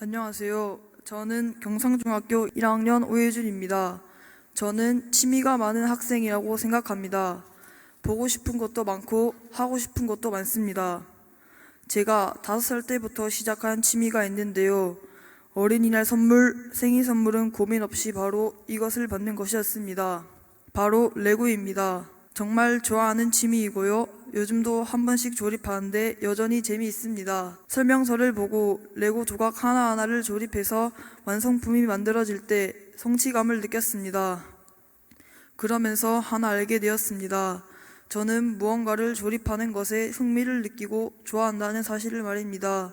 안녕하세요. 저는 경상중학교 1학년 오예준입니다. 저는 취미가 많은 학생이라고 생각합니다. 보고 싶은 것도 많고 하고 싶은 것도 많습니다. 제가 5살 때부터 시작한 취미가 있는데요. 어린이날 선물, 생일 선물은 고민 없이 바로 이것을 받는 것이었습니다. 바로 레고입니다. 정말 좋아하는 취미이고요. 요즘도 한 번씩 조립하는데 여전히 재미있습니다. 설명서를 보고 레고 조각 하나하나를 조립해서 완성품이 만들어질 때 성취감을 느꼈습니다. 그러면서 하나 알게 되었습니다. 저는 무언가를 조립하는 것에 흥미를 느끼고 좋아한다는 사실을 말입니다.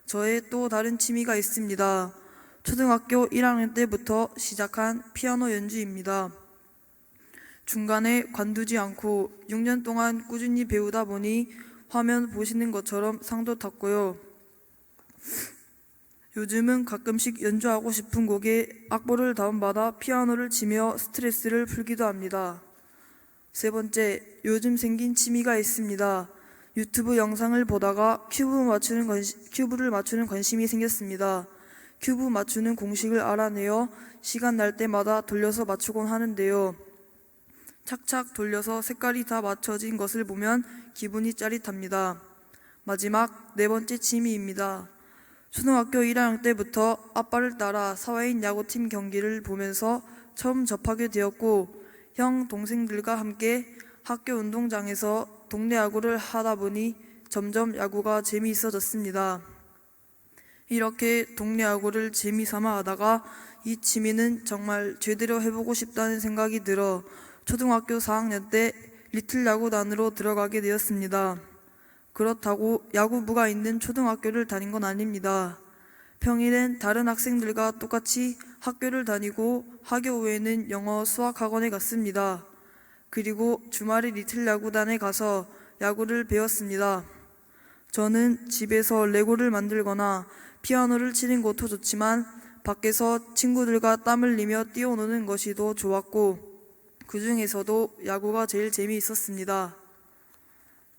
저의 또 다른 취미가 있습니다. 초등학교 1학년 때부터 시작한 피아노 연주입니다. 중간에 관두지 않고 6년 동안 꾸준히 배우다 보니 화면 보시는 것처럼 상도 탔고요. 요즘은 가끔씩 연주하고 싶은 곡에 악보를 다운받아 피아노를 치며 스트레스를 풀기도 합니다. 세 번째, 요즘 생긴 취미가 있습니다. 유튜브 영상을 보다가 큐브를 맞추는 관심이 생겼습니다. 큐브 맞추는 공식을 알아내어 시간 날 때마다 돌려서 맞추곤 하는데요. 착착 돌려서 색깔이 다 맞춰진 것을 보면 기분이 짜릿합니다. 마지막 네 번째 취미입니다. 초등학교 1학년 때부터 아빠를 따라 사회인 야구팀 경기를 보면서 처음 접하게 되었고 형, 동생들과 함께 학교 운동장에서 동네 야구를 하다 보니 점점 야구가 재미있어졌습니다. 이렇게 동네 야구를 재미삼아 하다가 이 취미는 정말 제대로 해보고 싶다는 생각이 들어 초등학교 4학년 때 리틀 야구단으로 들어가게 되었습니다. 그렇다고 야구부가 있는 초등학교를 다닌 건 아닙니다. 평일엔 다른 학생들과 똑같이 학교를 다니고 학교 후에는 영어, 수학 학원에 갔습니다. 그리고 주말에 리틀 야구단에 가서 야구를 배웠습니다. 저는 집에서 레고를 만들거나 피아노를 치는 것도 좋지만 밖에서 친구들과 땀을 흘리며 뛰어노는 것이 더 좋았고 그 중에서도 야구가 제일 재미있었습니다.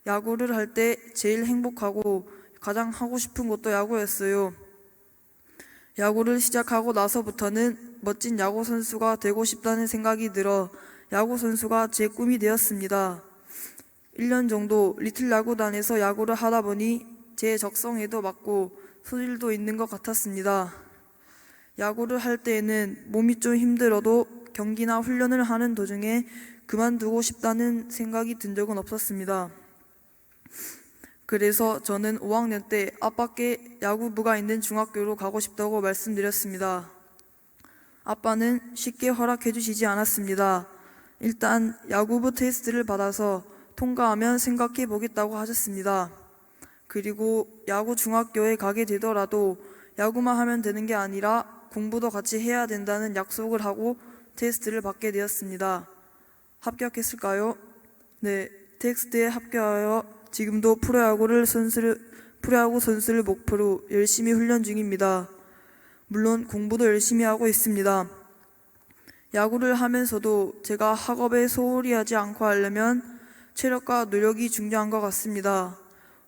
야구를 할 때 제일 행복하고 가장 하고 싶은 것도 야구였어요. 야구를 시작하고 나서부터는 멋진 야구 선수가 되고 싶다는 생각이 들어 야구 선수가 제 꿈이 되었습니다. 1년 정도 리틀 야구단에서 야구를 하다 보니 제 적성에도 맞고 소질도 있는 것 같았습니다. 야구를 할 때에는 몸이 좀 힘들어도 경기나 훈련을 하는 도중에 그만두고 싶다는 생각이 든 적은 없었습니다. 그래서 저는 5학년 때 아빠께 야구부가 있는 중학교로 가고 싶다고 말씀드렸습니다. 아빠는 쉽게 허락해 주시지 않았습니다. 일단 야구부 테스트를 받아서 통과하면 생각해 보겠다고 하셨습니다. 그리고 야구 중학교에 가게 되더라도 야구만 하면 되는 게 아니라 공부도 같이 해야 된다는 약속을 하고 테스트를 받게 되었습니다. 합격했을까요? 네, 테스트에 합격하여 지금도 프로야구 선수를 목표로 열심히 훈련 중입니다. 물론 공부도 열심히 하고 있습니다. 야구를 하면서도 제가 학업에 소홀히 하지 않고 하려면 체력과 노력이 중요한 것 같습니다.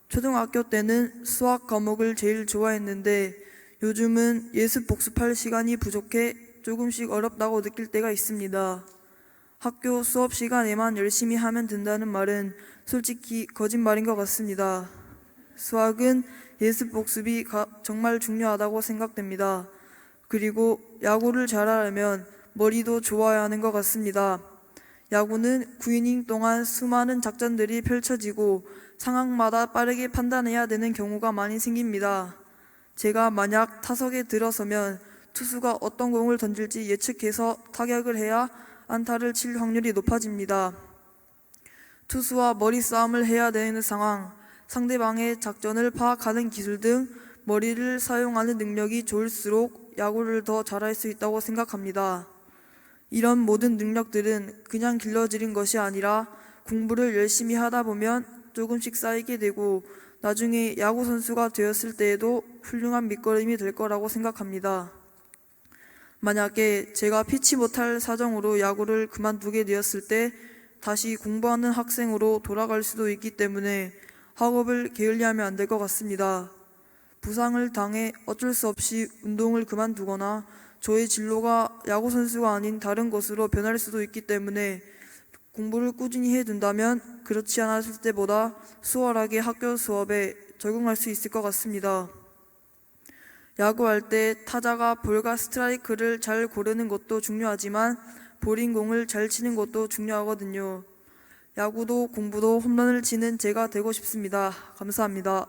초등학교 때는 수학 과목을 제일 좋아했는데 요즘은 예습 복습할 시간이 부족해 조금씩 어렵다고 느낄 때가 있습니다. 학교 수업 시간에만 열심히 하면 된다는 말은 솔직히 거짓말인 것 같습니다. 수학은 예습 복습이 정말 중요하다고 생각됩니다. 그리고 야구를 잘하려면 머리도 좋아야 하는 것 같습니다. 야구는 9이닝 동안 수많은 작전들이 펼쳐지고 상황마다 빠르게 판단해야 되는 경우가 많이 생깁니다. 제가 만약 타석에 들어서면 투수가 어떤 공을 던질지 예측해서 타격을 해야 안타를 칠 확률이 높아집니다. 투수와 머리 싸움을 해야 되는 상황, 상대방의 작전을 파악하는 기술 등 머리를 사용하는 능력이 좋을수록 야구를 더 잘할 수 있다고 생각합니다. 이런 모든 능력들은 그냥 길러지는 것이 아니라 공부를 열심히 하다 보면 조금씩 쌓이게 되고 나중에 야구 선수가 되었을 때에도 훌륭한 밑거름이 될 거라고 생각합니다. 만약에 제가 피치 못할 사정으로 야구를 그만두게 되었을 때 다시 공부하는 학생으로 돌아갈 수도 있기 때문에 학업을 게을리하면 안 될 것 같습니다. 부상을 당해 어쩔 수 없이 운동을 그만두거나 저의 진로가 야구 선수가 아닌 다른 것으로 변할 수도 있기 때문에 공부를 꾸준히 해둔다면 그렇지 않았을 때보다 수월하게 학교 수업에 적응할 수 있을 것 같습니다. 야구할 때 타자가 볼과 스트라이크를 잘 고르는 것도 중요하지만 볼인 공을 잘 치는 것도 중요하거든요. 야구도 공부도 홈런을 치는 제가 되고 싶습니다. 감사합니다.